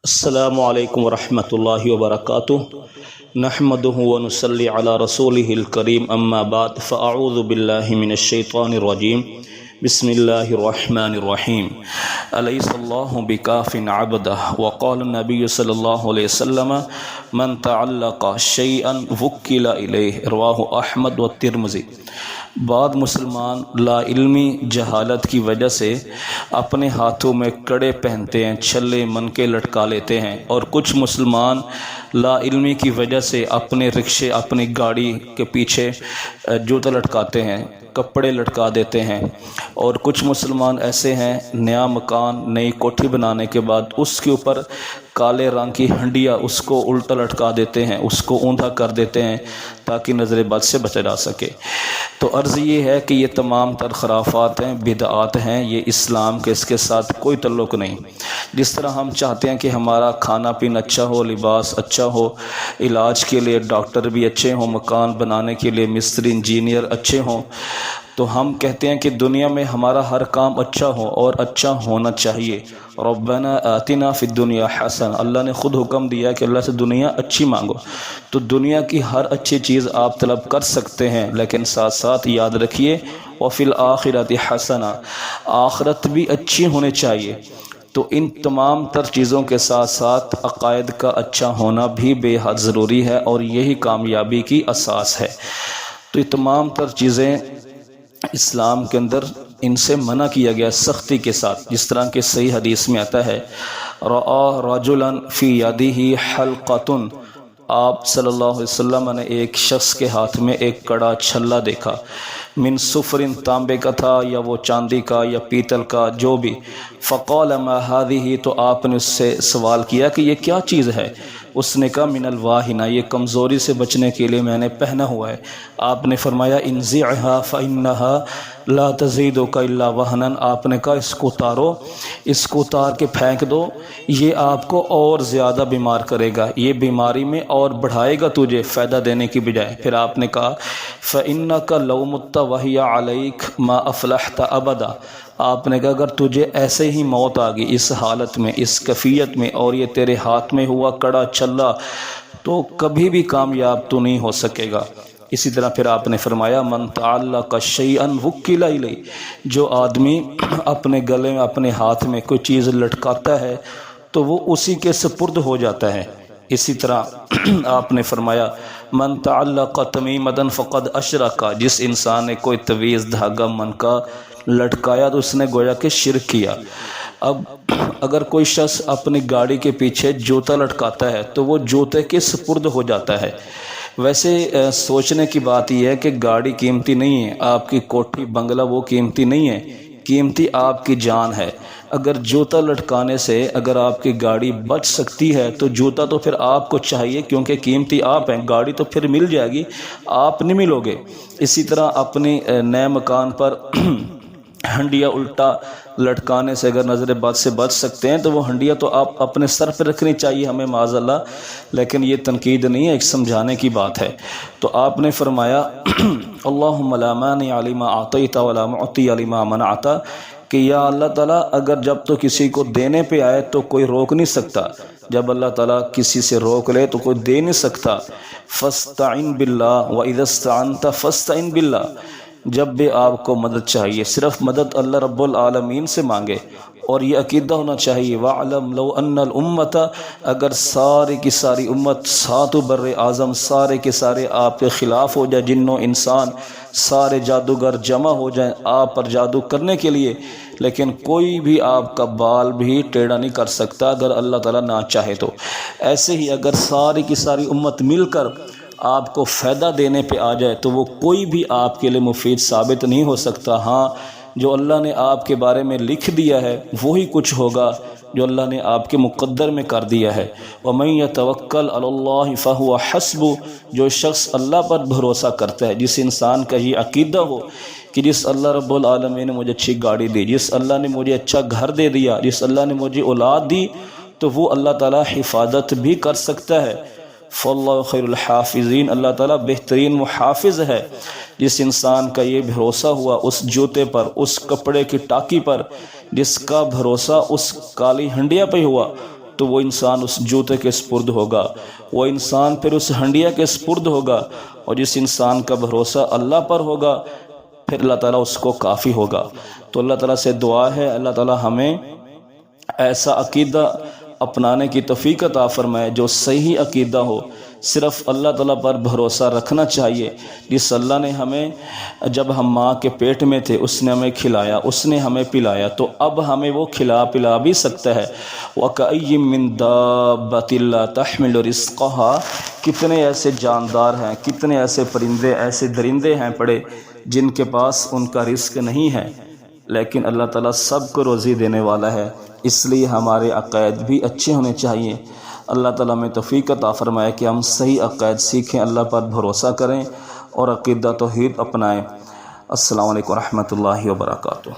السلام علیکم ورحمۃ اللہ وبرکاتہ نحمده ونصلی علی رسوله الکریم اما بعد فاعوذ باللہ من الشیطان الرجیم بسم اللہ الرحمن الرحیم الیس اللہ بکاف عبدہ وقال النبی صلی اللہ علیہ وسلم من تعلق شیئا وکل الیہ رواہ احمد والترمذی۔ بعض مسلمان لا علمی جہالت کی وجہ سے اپنے ہاتھوں میں کڑے پہنتے ہیں، چھلے منکے لٹکا لیتے ہیں، اور کچھ مسلمان لا علمی کی وجہ سے اپنے رکشے اپنی گاڑی کے پیچھے جوتا لٹکاتے ہیں، کپڑے لٹکا دیتے ہیں، اور کچھ مسلمان ایسے ہیں نیا مکان نئی کوٹھی بنانے کے بعد اس کے اوپر کالے رنگ کی ہنڈیا اس کو الٹا لٹکا دیتے ہیں، اس کو اوندا کر دیتے ہیں تاکہ نظر بد سے بچا جا سکے۔ تو عرض یہ ہے کہ یہ تمام تر خرافات ہیں، بدعات ہیں، یہ اسلام کے اس کے ساتھ کوئی تعلق نہیں۔ جس طرح ہم چاہتے ہیں کہ ہمارا کھانا پینا اچھا ہو، لباس اچھا ہو، علاج کے لیے ڈاکٹر بھی اچھے ہوں، مکان بنانے کے لیے مستری انجینئر اچھے ہوں، تو ہم کہتے ہیں کہ دنیا میں ہمارا ہر کام اچھا ہو اور اچھا ہونا چاہیے۔ ربنا آتنا فی الدنیا حسن، اللہ نے خود حکم دیا کہ اللہ سے دنیا اچھی مانگو، تو دنیا کی ہر اچھی چیز آپ طلب کر سکتے ہیں، لیکن ساتھ ساتھ یاد رکھیے وفی الآخرۃ حسنہ، آخرت بھی اچھی ہونی چاہیے۔ تو ان تمام تر چیزوں کے ساتھ ساتھ عقائد کا اچھا ہونا بھی بے حد ضروری ہے، اور یہی کامیابی کی اساس ہے۔ تو یہ تمام تر چیزیں اسلام کے اندر ان سے منع کیا گیا سختی کے ساتھ، جس طرح کہ صحیح حدیث میں آتا ہے رآ رجلا فی یدہ حلقۃ، آپ صلی اللہ علیہ وسلم نے ایک شخص کے ہاتھ میں ایک کڑا چھلا دیکھا، من صفر، تانبے کا تھا یا وہ چاندی کا یا پیتل کا، جو بھی، فقال ما هذه، تو آپ نے اس سے سوال کیا کہ یہ کیا چیز ہے؟ اس نے کہا من الواہنہ، یہ کمزوری سے بچنے کے لیے میں نے پہنا ہوا ہے۔ آپ نے فرمایا انزعها فإنها لا تزيدك الا وهنا، آپ نے کہا اس کو اتارو، اس کو اتار کے پھینک دو، یہ آپ کو اور زیادہ بیمار کرے گا، یہ بیماری میں اور بڑھائے گا تجھے فائدہ دینے کی بجائے۔ پھر آپ نے کہا فإنك لو مت وهي عليك ما افلحت ابدا، آپ نے کہا اگر تجھے ایسے ہی موت آ گئی اس حالت میں، اس کیفیت میں، اور یہ تیرے ہاتھ میں ہوا کڑا چھلا، تو کبھی بھی کامیاب تو نہیں ہو سکے گا۔ اسی طرح پھر آپ نے فرمایا من تعلق شیئا وکل الیہ، جو آدمی اپنے گلے میں اپنے ہاتھ میں کوئی چیز لٹکاتا ہے تو وہ اسی کے سپرد ہو جاتا ہے۔ اسی طرح آپ نے فرمایا من تعلق تمیمۃ فقد اشرک، جس انسان نے کوئی تعویذ دھاگا منکا لٹکایا تو اس نے گویا کہ شرک کیا۔ اب اگر کوئی شخص اپنی گاڑی کے پیچھے جوتا لٹکاتا ہے تو وہ جوتے کے سپرد ہو جاتا ہے۔ ویسے سوچنے کی بات یہ ہے کہ گاڑی قیمتی نہیں ہے، آپ کی کوٹھی بنگلہ وہ قیمتی نہیں ہے، قیمتی آپ کی جان ہے۔ اگر جوتا لٹکانے سے اگر آپ کی گاڑی بچ سکتی ہے تو جوتا تو پھر آپ کو چاہیے، کیونکہ قیمتی آپ ہیں، گاڑی تو پھر مل جائے گی، آپ نہیں ملو گے۔ اسی طرح اپنی نئے مکان پر ہنڈیا الٹا لٹکانے سے اگر نظر بد سے بچ سکتے ہیں تو وہ ہنڈیا تو آپ اپنے سر پہ رکھنی چاہیے ہمیں معاذ اللہ، لیکن یہ تنقید نہیں ہے، ایک سمجھانے کی بات ہے۔ تو آپ نے فرمایا اللہم لا مانع لما اعطیت ولا معطی لما منعت، کہ یا اللہ تعالیٰ اگر جب تو کسی کو دینے پہ آئے تو کوئی روک نہیں سکتا، جب اللہ تعالیٰ کسی سے روک لے تو کوئی دے نہیں سکتا۔ فاستعن باللہ واذا استعنت فاستعن باللہ، جب بھی آپ کو مدد چاہیے صرف مدد اللہ رب العالمین سے مانگے، اور یہ عقیدہ ہونا چاہیے وَعْلَمْ لَوْ أَنَّ الْأُمَّةَ، اگر ساری کی ساری امت، ساتوں بر اعظم سارے کے سارے آپ کے خلاف ہو جائے، جن و انسان سارے جادوگر جمع ہو جائیں آپ پر جادو کرنے کے لیے، لیکن کوئی بھی آپ کا بال بھی ٹیڑھا نہیں کر سکتا اگر اللہ تعالیٰ نہ چاہے تو۔ ایسے ہی اگر ساری کی ساری امت مل کر آپ کو فائدہ دینے پہ آ جائے تو وہ کوئی بھی آپ کے لیے مفید ثابت نہیں ہو سکتا۔ ہاں، جو اللہ نے آپ کے بارے میں لکھ دیا ہے وہی کچھ ہوگا جو اللہ نے آپ کے مقدر میں کر دیا ہے۔ وَمَن يَتَوَكَّلْ عَلَى اللَّهِ فَهُوَ حَسْبُهُ، جو شخص اللہ پر بھروسہ کرتا ہے، جس انسان کا یہ عقیدہ ہو کہ جس اللہ رب العالمین نے مجھے اچھی گاڑی دی، جس اللہ نے مجھے اچھا گھر دے دیا، جس اللہ نے مجھے اولاد دی، تو وہ اللہ تعالیٰ حفاظت بھی کر سکتا ہے۔ فاللہ خیر الحافظین، اللہ تعالیٰ بہترین محافظ ہے۔ جس انسان کا یہ بھروسہ ہوا اس جوتے پر، اس کپڑے کی ٹاکی پر، جس کا بھروسہ اس کالی ہنڈیا پہ ہوا، تو وہ انسان اس جوتے کے سپرد ہوگا، وہ انسان پھر اس ہنڈیا کے سپرد ہوگا، اور جس انسان کا بھروسہ اللہ پر ہوگا پھر اللہ تعالیٰ اس کو کافی ہوگا۔ تو اللہ تعالیٰ سے دعا ہے اللہ تعالیٰ ہمیں ایسا عقیدہ اپنانے کی توفیق عطا فرمائے جو صحیح عقیدہ ہو، صرف اللہ تعالیٰ پر بھروسہ رکھنا چاہیے۔ جس اللہ نے ہمیں جب ہم ماں کے پیٹ میں تھے اس نے ہمیں کھلایا، اس نے ہمیں پلایا، تو اب ہمیں وہ کھلا پلا بھی سکتا ہے۔ وَكَأَيٍّ مِّن دَابَّةٍ لَّا تَحْمِلُ رِزْقَهَا، کتنے ایسے جاندار ہیں، کتنے ایسے پرندے، ایسے درندے ہیں پڑے جن کے پاس ان کا رزق نہیں ہے، لیکن اللہ تعالیٰ سب کو روزی دینے والا ہے۔ اس لیے ہمارے عقائد بھی اچھے ہونے چاہیے۔ اللہ تعالیٰ میں توفیق عطا فرمائے کہ ہم صحیح عقائد سیکھیں، اللہ پر بھروسہ کریں اور عقیدہ توحید اپنائیں۔ السلام علیکم ورحمۃ اللہ وبرکاتہ۔